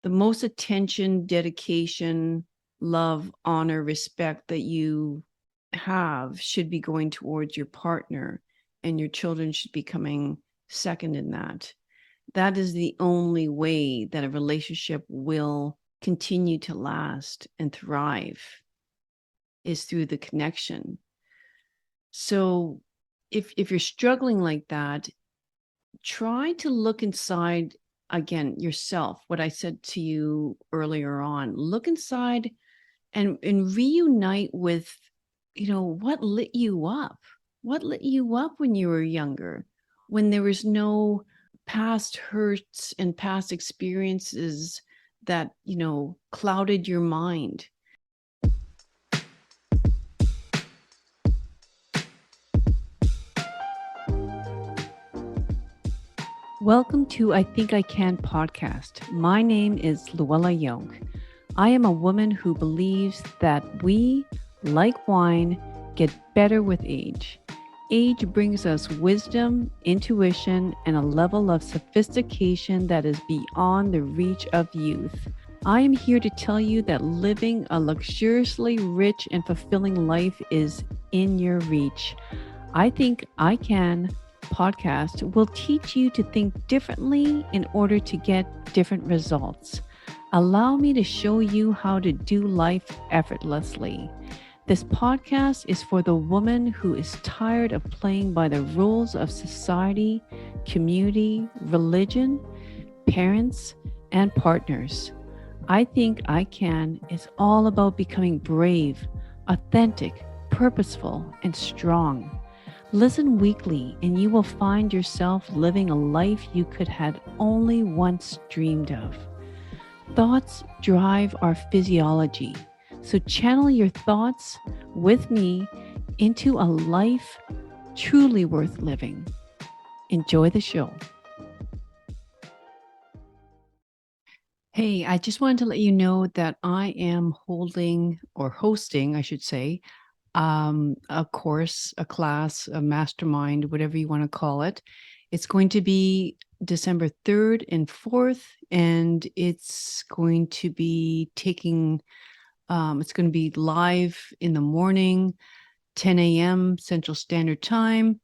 the most attention, dedication, love, honor, respect that you have should be going towards your partner, and your children should be coming second in that. That is the only way that a relationship will continue to last and thrive, is through the connection. So if you're struggling like that, try to look inside again yourself. What I said to you earlier on, look inside and reunite with, what lit you up? What lit you up when you were younger, when there was no past hurts and past experiences that, clouded your mind? Welcome to I Think I Can podcast. My name is Luella Young. I am a woman who believes that we, like wine, get better with age. Age brings us wisdom, intuition, and a level of sophistication that is beyond the reach of youth. I am here to tell you that living a luxuriously rich and fulfilling life is in your reach. I Think I Can podcast will teach you to think differently in order to get different results. Allow me to show you how to do life effortlessly. This podcast is for the woman who is tired of playing by the rules of society, community, religion, parents, and partners. I Think I Can is all about becoming brave, authentic, purposeful, and strong. Listen weekly and you will find yourself living a life you could have only once dreamed of. Thoughts drive our physiology, so channel your thoughts with me into a life truly worth living. Enjoy the show. Hey, I just wanted to let you know that I am hosting, I should say, a course, a class, a mastermind, whatever you want to call it. It's going to be December 3rd and 4th, and it's going to be it's going to be live in the morning, 10 a.m. Central Standard Time.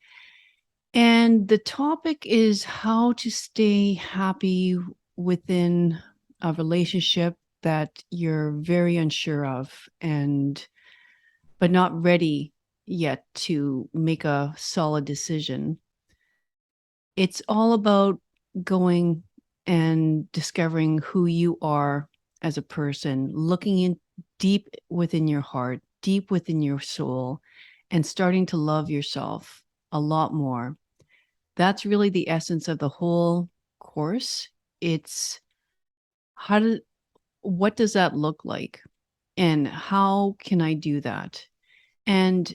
And the topic is how to stay happy within a relationship that you're very unsure of but not ready yet to make a solid decision. It's all about going and discovering who you are as a person, looking in deep within your heart, deep within your soul, and starting to love yourself a lot more. That's really the essence of the whole course. It's what does that look like? And how can I do that? And,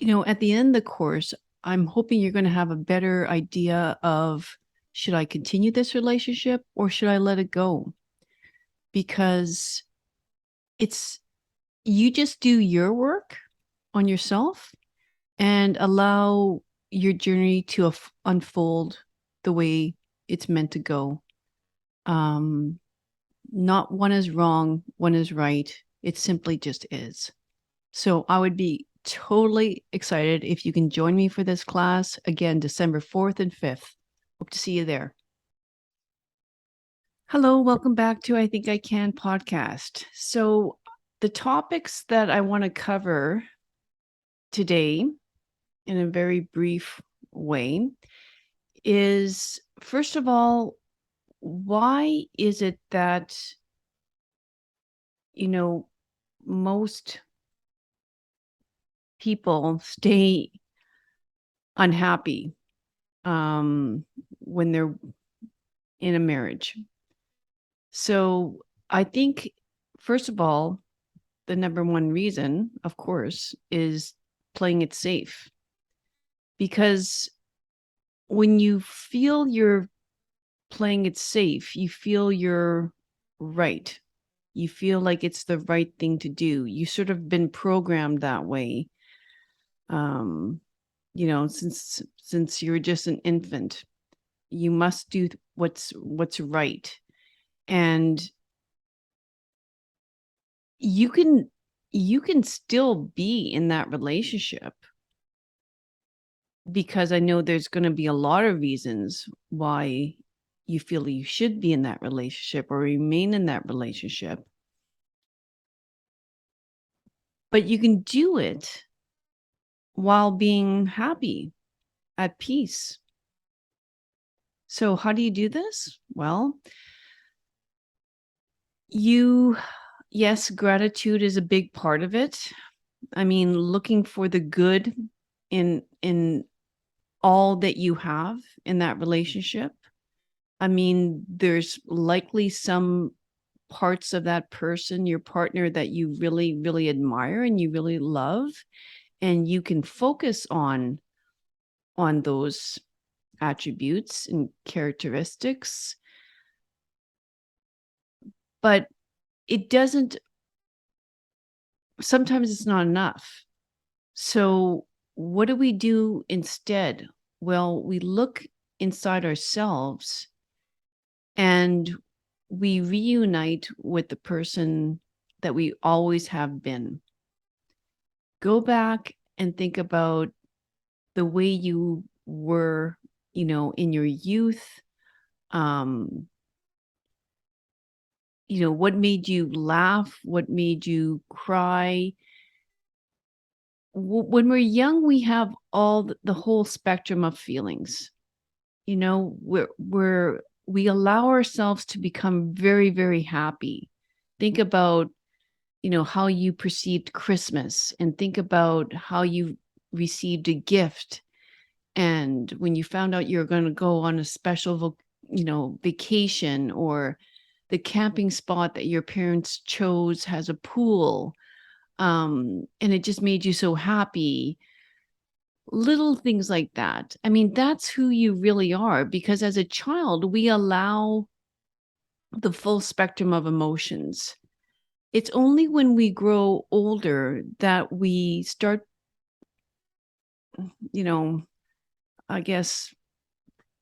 at the end of the course, I'm hoping you're going to have a better idea of, should I continue this relationship or should I let it go? Because you just do your work on yourself and allow your journey to unfold the way it's meant to go. Not one is wrong, one is right. It simply just is. So I would be totally excited if you can join me for this class again, December 4th and 5th. Hope to see you there. Hello, welcome back to I Think I Can podcast. So the topics that I want to cover today in a very brief way is, first of all, why is it that, most people stay unhappy when they're in a marriage? So I think, first of all, the number one reason, of course, is playing it safe. Because when you feel you're playing it safe, you feel you're right. You feel like it's the right thing to do. You sort of been programmed that way. Since you're just an infant, you must do what's right. And you can still be in that relationship, because I know there's going to be a lot of reasons why you feel you should be in that relationship or remain in that relationship. But you can do it while being happy, at peace. So how do you do this? Well, yes, gratitude is a big part of it. I mean, looking for the good in all that you have in that relationship. I mean, there's likely some parts of that person, your partner, that you really, really admire and you really love, and you can focus on those attributes and characteristics. But it doesn't, sometimes it's not enough. So what do we do instead? Well, we look inside ourselves and we reunite with the person that we always have been. Go back and think about the way you were, in your youth. Um, what made you laugh? What made you cry? When we're young, we have all the whole spectrum of feelings. We allow ourselves to become very, very happy. Think about, how you perceived Christmas, and think about how you received a gift. And when you found out you were going to go on a special, vacation, or the camping spot that your parents chose has a pool, and it just made you so happy. Little things like that. I mean, that's who you really are, because as a child, we allow the full spectrum of emotions. It's only when we grow older that we start, you know, I guess,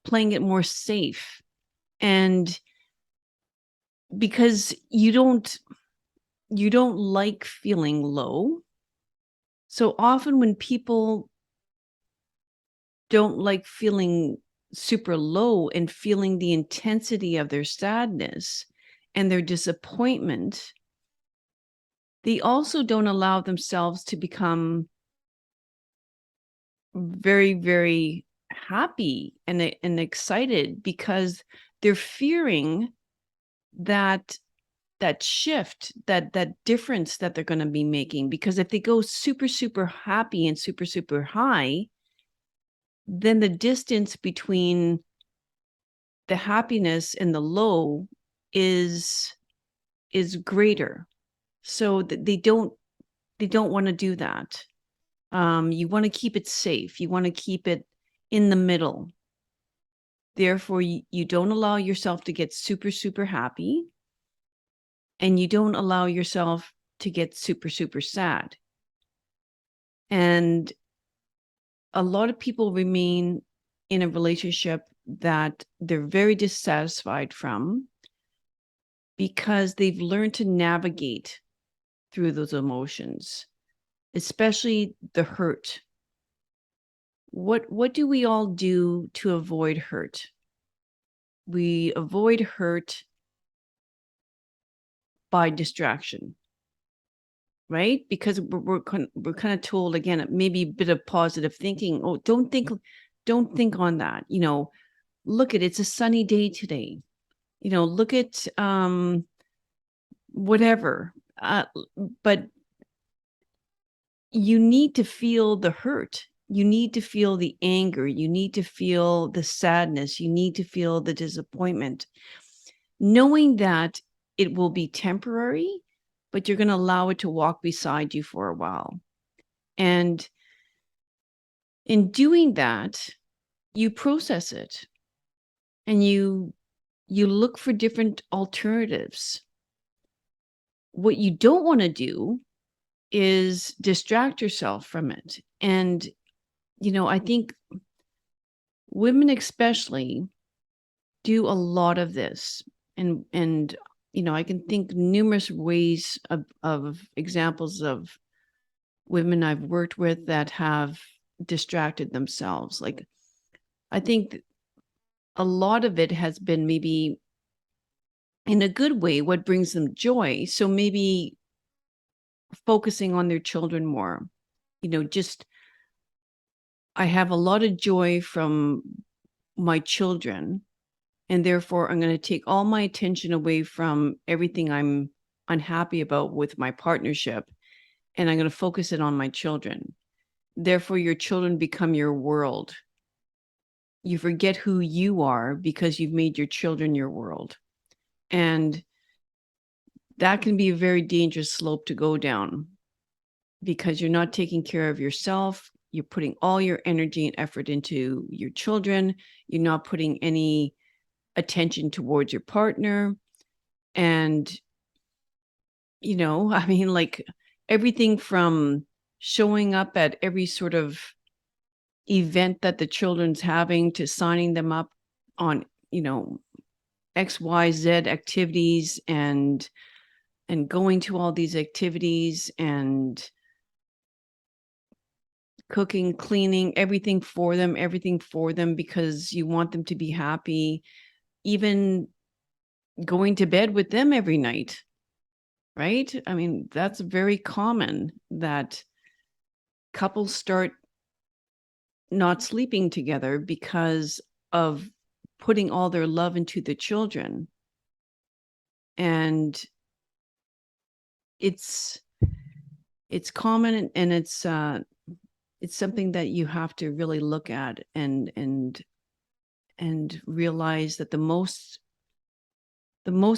playing it more safe. And because you don't like feeling low. So often when people don't like feeling super low and feeling the intensity of their sadness and their disappointment, they also don't allow themselves to become very, very happy and excited, because they're fearing that shift, that difference that they're going to be making. Because if they go super, super happy and super, super high, then the distance between the happiness and the low is greater. So they don't want to do that. You want to keep it safe. You want to keep it in the middle. Therefore, you don't allow yourself to get super, super happy, and you don't allow yourself to get super, super sad. And a lot of people remain in a relationship that they're very dissatisfied from, because they've learned to navigate through those emotions, especially the hurt. What do we all do to avoid hurt? We avoid hurt by distraction, right? Because we're kind of told, again, maybe a bit of positive thinking. Oh, don't think on that. Look at, it's a sunny day today. Look at whatever. But you need to feel the hurt. You need to feel the anger. You need to feel the sadness. You need to feel the disappointment, knowing that it will be temporary, but you're going to allow it to walk beside you for a while. And in doing that, you process it, and you look for different alternatives. What you don't want to do is distract yourself from it. And, I think women especially do a lot of this. And I can think numerous ways of examples of women I've worked with that have distracted themselves. Like, I think a lot of it has been maybe in a good way what brings them joy. So maybe focusing on their children more. Just I have a lot of joy from my children, and therefore I'm going to take all my attention away from everything I'm unhappy about with my partnership, and I'm going to focus it on my children. Therefore, your children become your world. You forget who you are because you've made your children your world. And that can be a very dangerous slope to go down because you're not taking care of yourself. You're putting all your energy and effort into your children. You're not putting any attention towards your partner. And, I mean, like everything from showing up at every sort of event that the children's having to signing them up on, XYZ activities and going to all these activities and cooking, cleaning, everything for them because you want them to be happy, even going to bed with them every night, right? I mean, that's very common that couples start not sleeping together because of putting all their love into the children. And it's common, and it's something that you have to really look at and realize that the most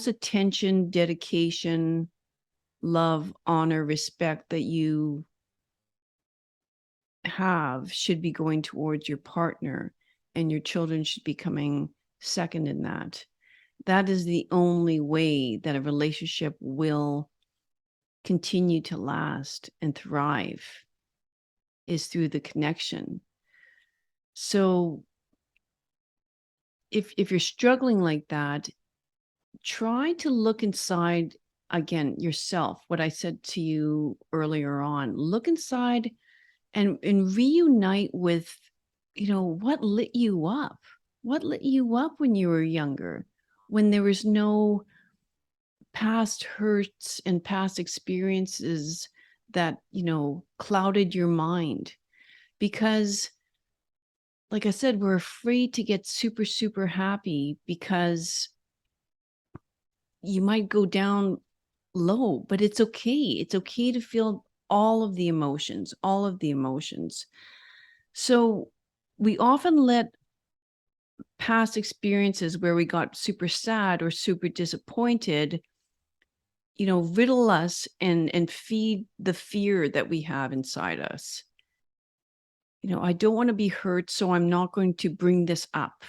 attention, dedication, love, honor, respect that you have should be going towards your partner, and your children should be coming second in that. That is the only way that a relationship will continue to last and thrive, is through the connection. So if you're struggling like that, try to look inside again yourself. What I said to you earlier on, look inside and reunite with, what lit you up? What lit you up when you were younger, when there was no past hurts and past experiences that, clouded your mind? Because like I said, we're afraid to get super, super happy because you might go down low, but it's okay. It's okay to feel all of the emotions, all of the emotions. So we often let past experiences where we got super sad or super disappointed, riddle us and feed the fear that we have inside us. I don't want to be hurt, so I'm not going to bring this up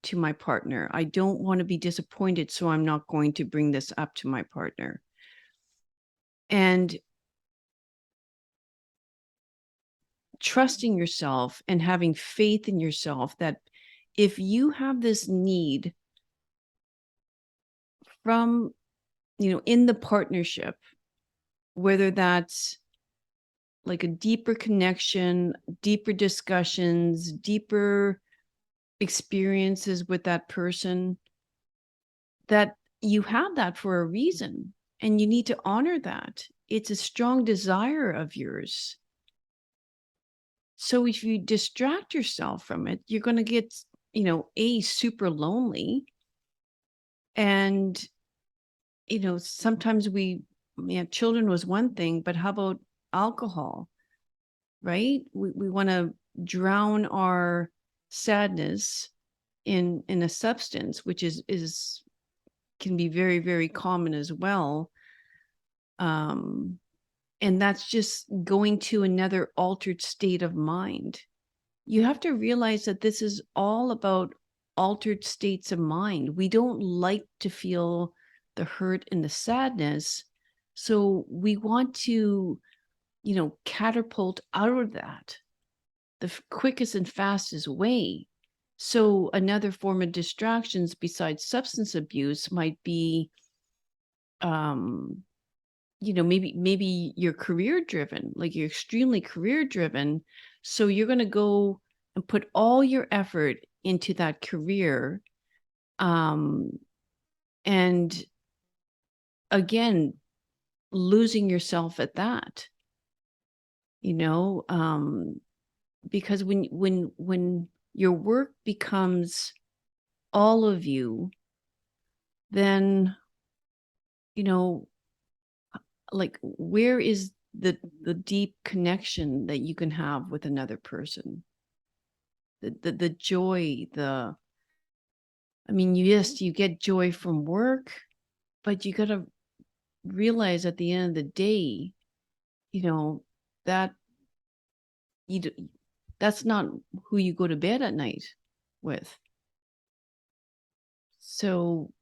to my partner. I don't want to be disappointed, so I'm not going to bring this up to my partner. And trusting yourself and having faith in yourself that if you have this need from, in the partnership, whether that's like a deeper connection, deeper discussions, deeper experiences with that person, that you have that for a reason and you need to honor that. It's a strong desire of yours. So if you distract yourself from it, you're going to get, super lonely. And, sometimes children was one thing, but how about alcohol, right? We want to drown our sadness in a substance, which can be very, very common as well. And that's just going to another altered state of mind. You have to realize that this is all about altered states of mind. We don't like to feel the hurt and the sadness. So we want to, catapult out of that the quickest and fastest way. So another form of distractions besides substance abuse might be, um, maybe you're career driven, like you're extremely career driven. So you're going to go and put all your effort into that career. Um, and again, losing yourself at that, you know, because when your work becomes all of you, then, you know, like where is the deep connection that you can have with another person? The joy, I mean, yes, you get joy from work, but you got to realize at the end of the day, you know, that you that's not who you go to bed at night with. So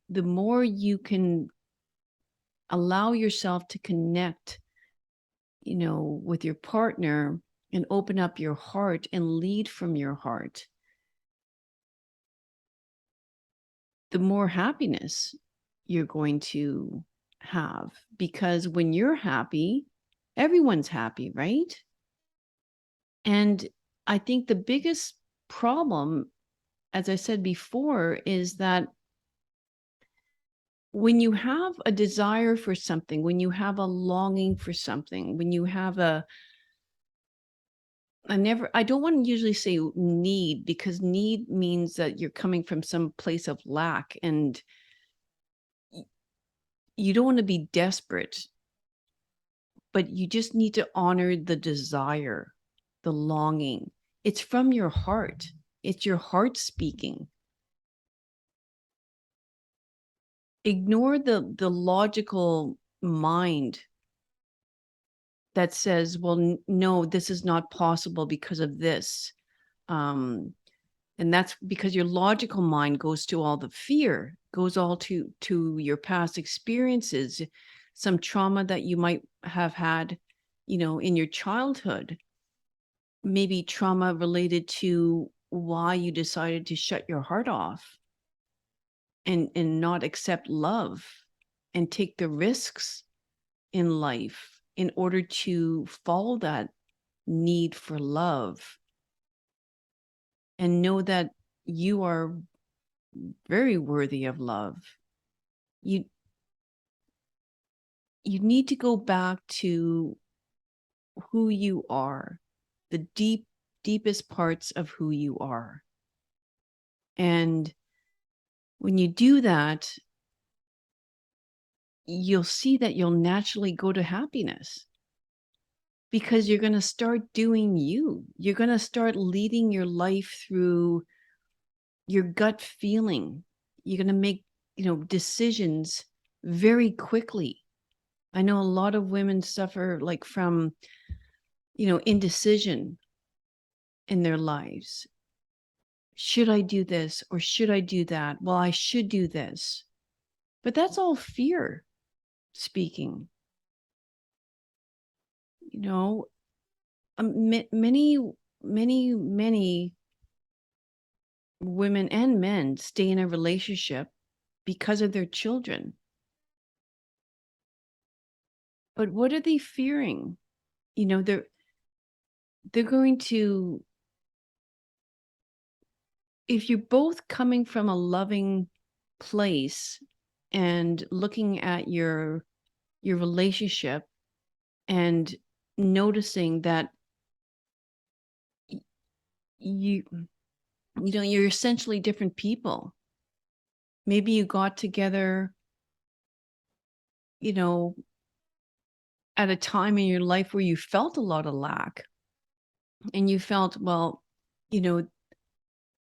the more you can allow yourself to connect, with your partner and open up your heart and lead from your heart, the more happiness you're going to have. Because when you're happy, everyone's happy, right? And I think the biggest problem, as I said before, is that when you have a desire for something, when you have a longing for something, when you have I don't want to usually say need, because need means that you're coming from some place of lack, and you don't want to be desperate, but you just need to honor the desire, the longing. It's from your heart. It's your heart speaking. Ignore the logical mind that says, well, no, this is not possible because of this. Um, and that's because your logical mind goes to all the fear, goes all to your past experiences, some trauma that you might have had, in your childhood, maybe trauma related to why you decided to shut your heart off and not accept love and take the risks in life in order to follow that need for love, and know that you are very worthy of love. You you need to go back to who you are, the deepest parts of who you are. And when you do that, you'll see that you'll naturally go to happiness, because you're going to start doing you. You're going to start leading your life through your gut feeling. You're going to make, decisions very quickly. I know a lot of women suffer like from, indecision in their lives. Should I do this or should I do that? Well, I should do this. But that's all fear speaking. You know, many women and men stay in a relationship because of their children. But what are they fearing? They're going to, if you're both coming from a loving place and looking at your relationship and noticing that you you're essentially different people. Maybe you got together, you know at a time in your life where you felt a lot of lack, and you felt, well, you know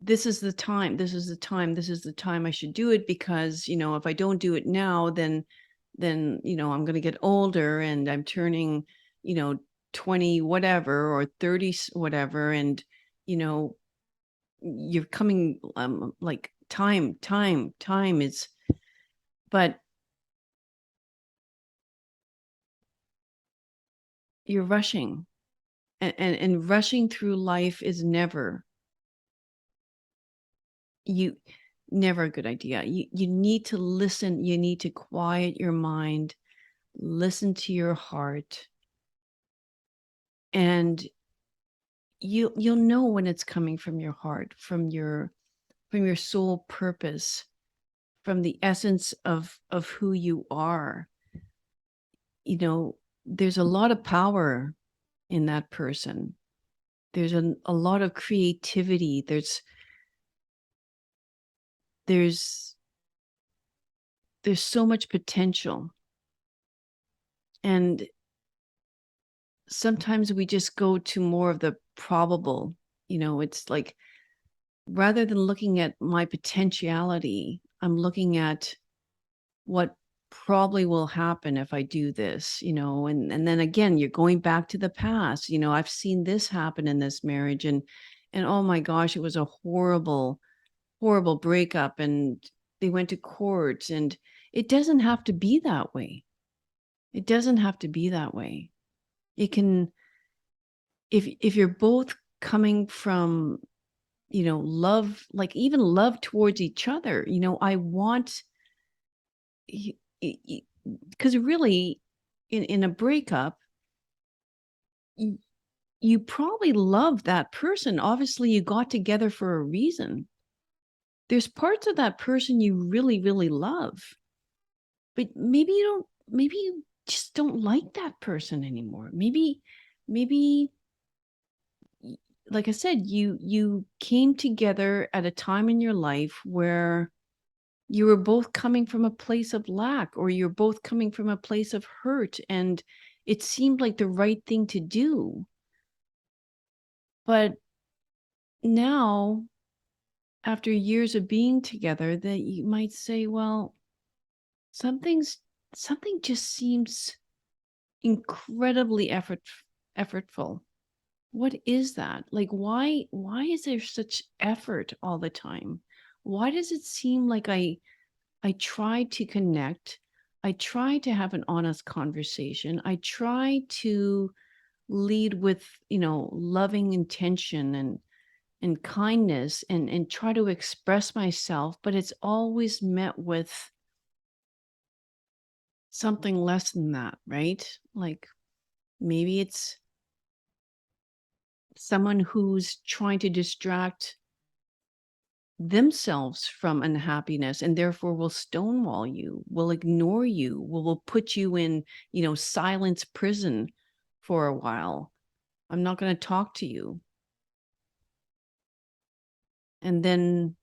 this is the time, I should do it, because if I don't do it now, then I'm going to get older, and I'm turning, you know 20 whatever, or 30 whatever, and you know you're coming, like time is, but you're rushing, and rushing through life is never you never a good idea. You need to listen, you need to quiet your mind, listen to your heart, and you'll know when it's coming from your heart, from your soul purpose, from the essence of who you are. You know, there's a lot of power in that person. There's a lot of creativity. There's there's so much potential. And sometimes we just go to more of the probable. It's like, rather than looking at my potentiality, I'm looking at what probably will happen if I do this, and then again, you're going back to the past. I've seen this happen in this marriage, and oh my gosh, it was a horrible, horrible breakup, and they went to court, and it doesn't have to be that way. It doesn't have to be that way. It can, if you're both coming from, love, like even love towards each other. I want, because really, in a breakup, you, you probably love that person. Obviously, you got together for a reason. There's parts of that person you really, really love, but maybe you just don't like that person anymore. Maybe like I said, you came together at a time in your life where you were both coming from a place of lack, or you're both coming from a place of hurt, and it seemed like the right thing to do. But now, after years of being together, that you might say, well, something just seems incredibly effortful. What is that? Like, why is there such effort all the time? Why does it seem like I try to connect, I try to have an honest conversation, I try to lead with, loving intention and kindness, and try to express myself, but it's always met with something less than that, right? Like, maybe it's someone who's trying to distract themselves from unhappiness, and therefore will stonewall you, will ignore you, will put you in, silence prison for a while. I'm not going to talk to you. And then,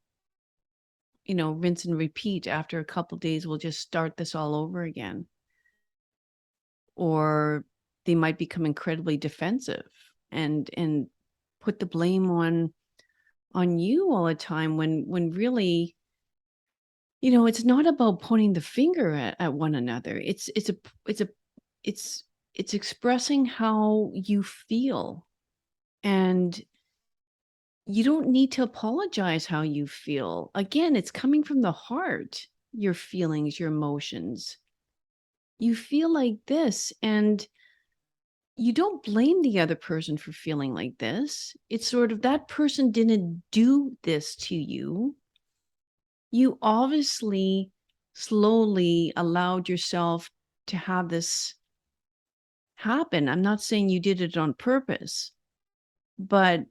rinse and repeat. After a couple days, we'll just start this all over again. Or they might become incredibly defensive and put the blame on you all the time, when really, it's not about pointing the finger at one another. It's expressing how you feel, and you don't need to apologize how you feel. Again, it's coming from the heart, your feelings, your emotions. You feel like this, and you don't blame the other person for feeling like this. It's sort of, that person didn't do this to you. You obviously slowly allowed yourself to have this happen. I'm not saying you did it on purpose, but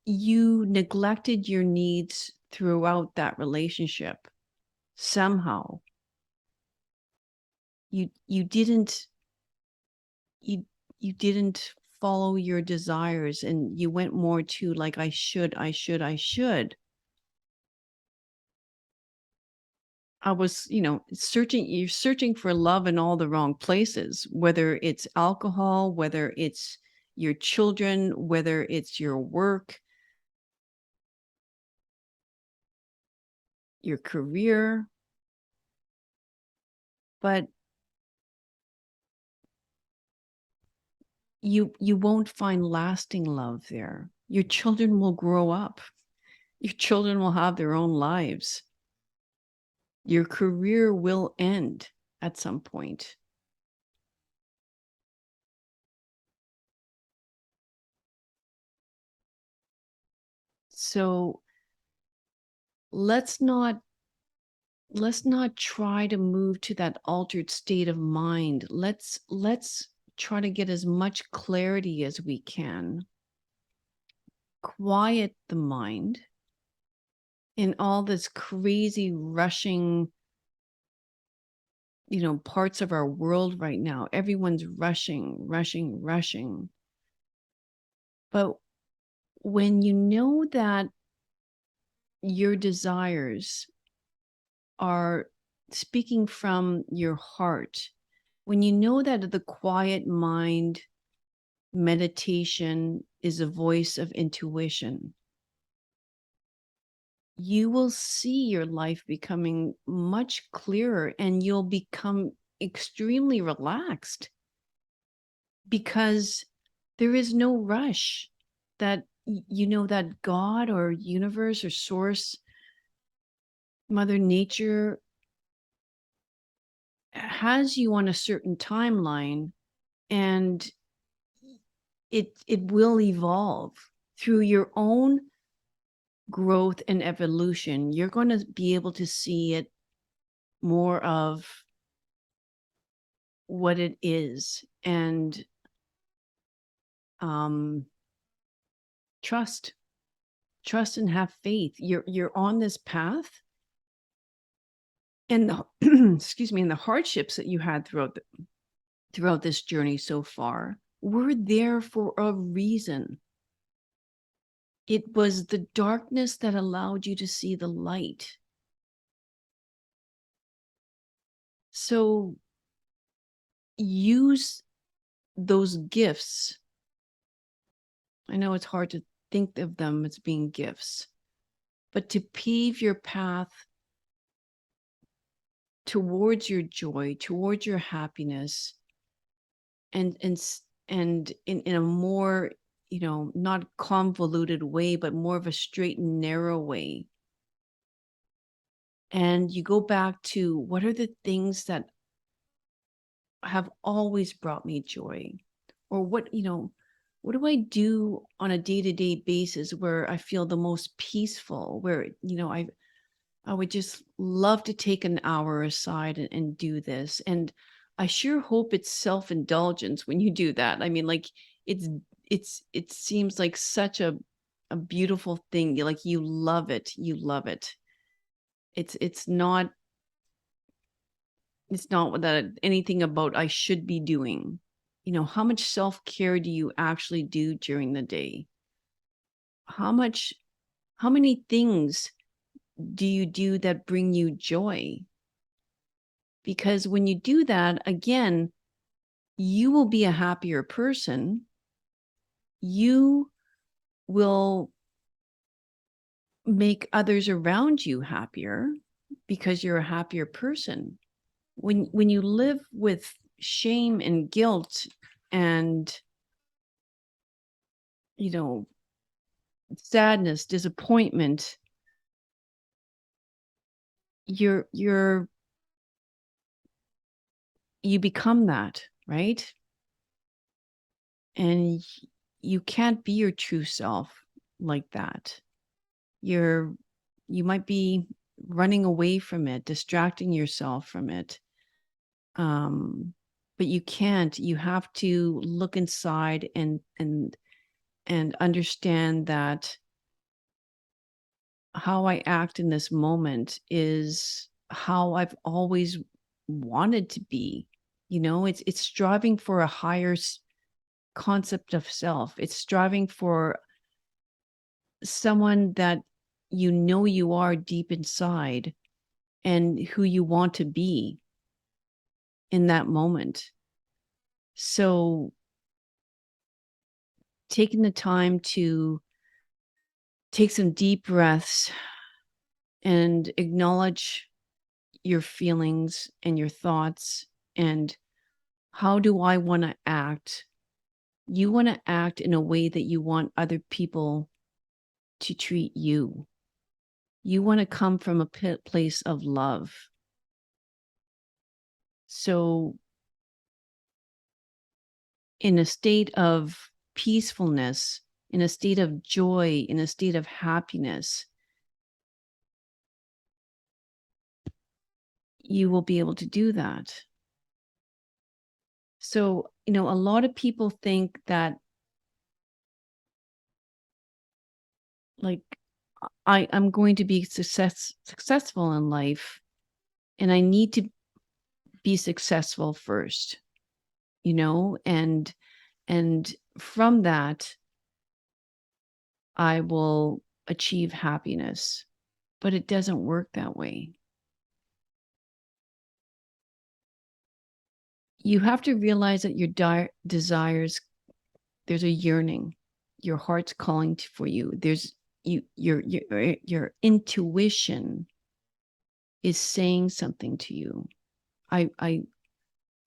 you neglected your needs throughout that relationship. Somehow you didn't you you didn't follow your desires, and you went more to, like, I should. I was, you're searching for love in all the wrong places, whether it's alcohol, whether it's your children, whether it's your work, your career. But you won't find lasting love there. Your children will grow up. Your children will have their own lives. Your career will end at some point. So let's not try to move to that altered state of mind. Let's try to get as much clarity as we can. Quiet the mind in all this crazy rushing, parts of our world right now. Everyone's rushing. But when you know that your desires are speaking from your heart, when you know that the quiet mind meditation is a voice of intuition, you will see your life becoming much clearer and you'll become extremely relaxed because there is no rush. That that God or universe or source, Mother Nature, has you on a certain timeline, and it will evolve through your own growth and evolution. You're going to be able to see it more of what it is, and um trust and have faith. You're on this path, and excuse me, and the hardships that you had throughout this journey so far were there for a reason. It was the darkness that allowed you to see the light. So use those gifts. I know it's hard to think of them as being gifts, but to pave your path towards your joy, towards your happiness, and in a more, not convoluted way, but more of a straight and narrow way. And you go back to, what are the things that have always brought me joy? Or what do I do on a day-to-day basis where I feel the most peaceful, where I would just love to take an hour aside and do this. And I sure hope it's self-indulgence when you do that. I mean, like, it seems like such a beautiful thing. You love it. You love it. It's not that anything about I should be doing. How much self-care do you actually do during the day? How many things do you do that bring you joy? Because when you do that, again, you will be a happier person. You will make others around you happier because you're a happier person. When you live with shame and guilt and, sadness, disappointment, you become that, right? And you can't be your true self like that. You might be running away from it, distracting yourself from it. But you can't. You have to look inside and understand that how I act in this moment is how I've always wanted to be. It's striving for a higher concept of self. It's striving for someone that you are deep inside and who you want to be in that moment. So taking the time to take some deep breaths and acknowledge your feelings and your thoughts, and how do I want to act? You want to act in a way that you want other people to treat you. You want to come from a place of love. So in a state of peacefulness, in a state of joy, in a state of happiness, you will be able to do that. So, a lot of people think that, like, I'm going to be successful in life, and I need to be successful first, and from that I will achieve happiness. But it doesn't work that way. You have to realize that your desires, there's a yearning. Your heart's calling for you. There's your intuition is saying something to you. I I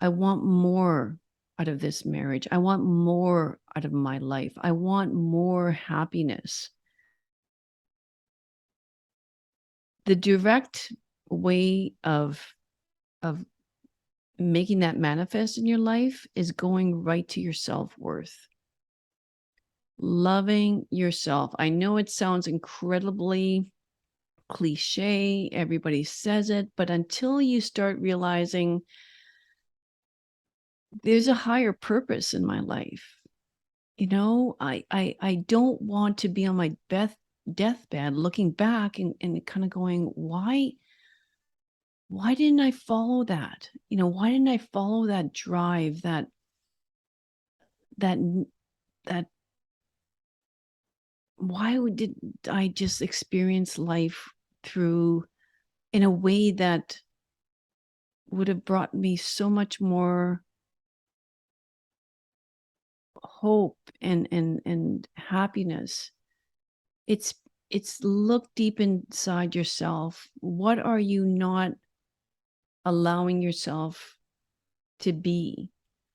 I want more out of this marriage. I want more out of my life. I want more happiness. The direct way of making that manifest in your life is going right to your self-worth. Loving yourself. I know it sounds incredibly cliche, everybody says it, but until you start realizing there's a higher purpose in my life, I don't want to be on my deathbed looking back and kind of going, why didn't I follow that? Why didn't I follow that drive, that that did I just experience life through in a way that would have brought me so much more hope and happiness. It's look deep inside yourself. What are you not allowing yourself to be?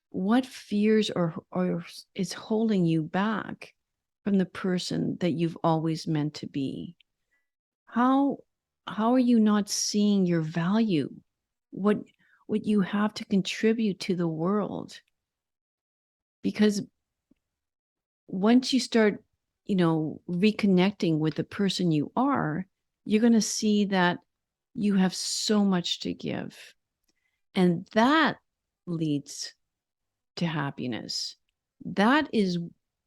What fears or is holding you back from the person that you've always meant to be? How how are you not seeing your value? What what you have to contribute to the world? Because once you start, reconnecting with the person you are, you're going to see that you have so much to give. And that leads to happiness. That is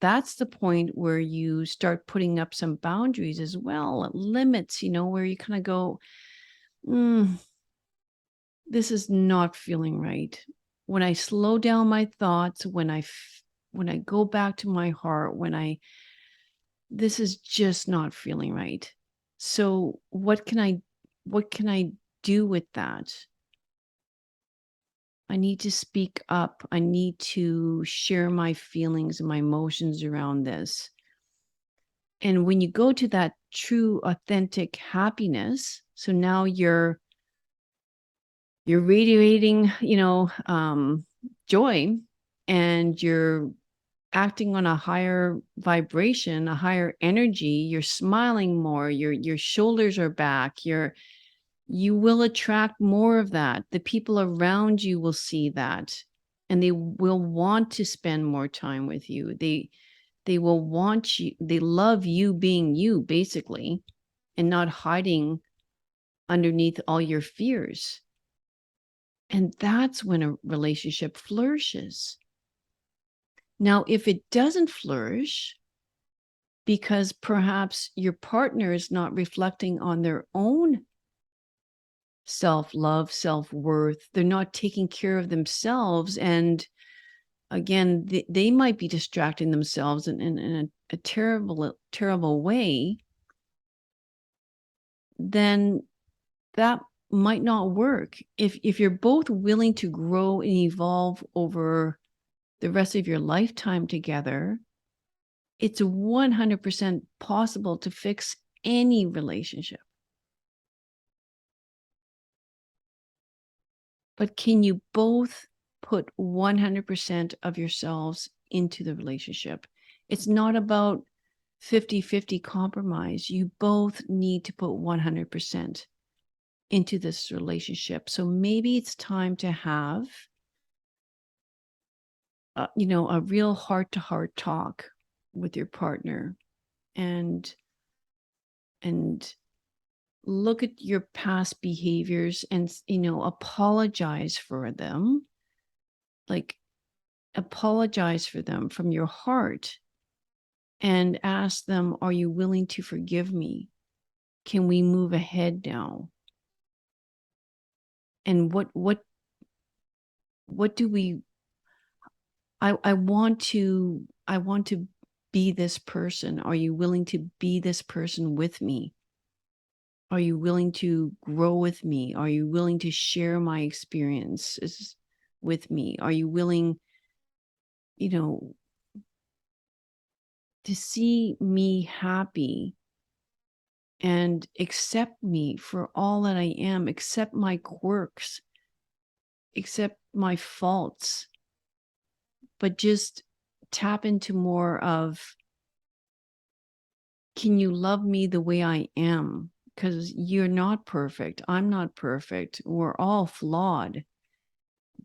that's the point where you start putting up some boundaries as well, limits, where you kind of go, "Mm, this is not feeling right." When I slow down my thoughts, when I go back to my heart, this is just not feeling right. So what can I do with that? I need to speak up. I need to share my feelings and my emotions around this. And when you go to that true authentic happiness, so now you're radiating, joy, and you're acting on a higher vibration, a higher energy, you're smiling more, your shoulders are back, you will attract more of that. The people around you will see that, and they will want to spend more time with you. They will want you, they love you being you, basically, and not hiding underneath all your fears. And that's when a relationship flourishes. Now, if it doesn't flourish, because perhaps your partner is not reflecting on their own self-love, self-worth, they're not taking care of themselves. And again, they might be distracting themselves in a terrible, terrible way, then that might not work. If you're both willing to grow and evolve over the rest of your lifetime together, it's 100% possible to fix any relationship. But can you both put 100% of yourselves into the relationship? It's not about 50-50 compromise. You both need to put 100% into this relationship. So maybe it's time to have, a real heart-to-heart talk with your partner, and look at your past behaviors and, apologize for them. Like, apologize for them from your heart and ask them, are you willing to forgive me? Can we move ahead now? And what do we, I want to be this person. Are you willing to be this person with me? Are you willing to grow with me? Are you willing to share my experiences with me? Are you willing, to see me happy and accept me for all that I am, accept my quirks, accept my faults, but just tap into more of, can you love me the way I am? Because you're not perfect. I'm not perfect. We're all flawed.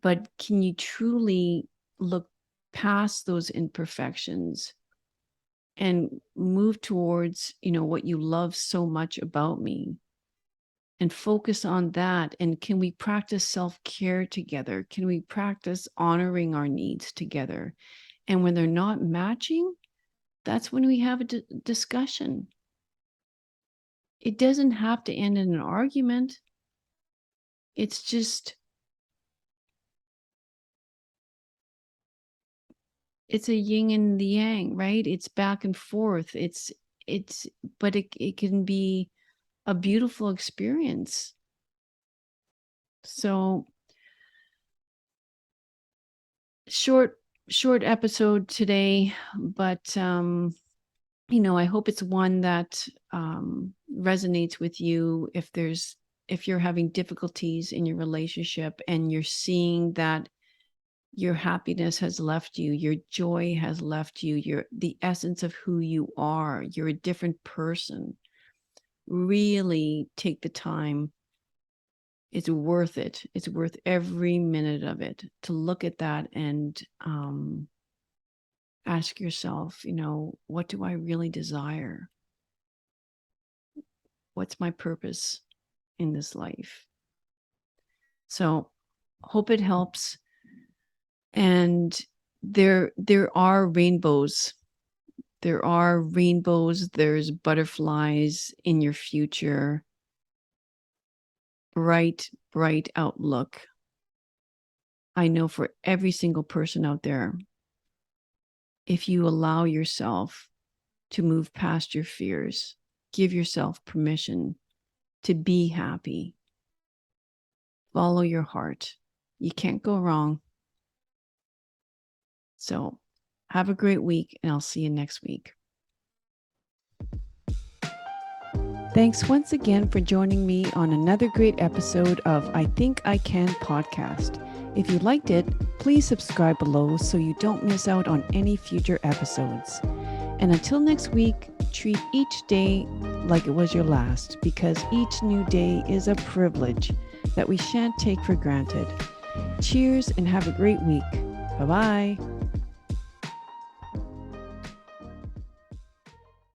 But can you truly look past those imperfections and move towards, what you love so much about me, and focus on that? And can we practice self-care together? Can we practice honoring our needs together? And when they're not matching, that's when we have a discussion. It doesn't have to end in an argument. It's just, it's a yin and the yang, right? It's back and forth. But it can be a beautiful experience. So short episode today, but I hope it's one that resonates with you. If you're having difficulties in your relationship and you're seeing that your happiness has left you, your joy has left you, the essence of who you are, you're a different person, really take the time. It's worth it. It's worth every minute of it to look at that and ask yourself, what do I really desire? What's my purpose in this life? So hope it helps. And there are rainbows. There are rainbows. There's butterflies in your future. Bright outlook. I know for every single person out there, if you allow yourself to move past your fears, give yourself permission to be happy, follow your heart. You can't go wrong. So have a great week, and I'll see you next week. Thanks once again for joining me on another great episode of I Think I Can podcast. If you liked it, please subscribe below so you don't miss out on any future episodes. And until next week, treat each day like it was your last, because each new day is a privilege that we shan't take for granted. Cheers and have a great week. Bye-bye.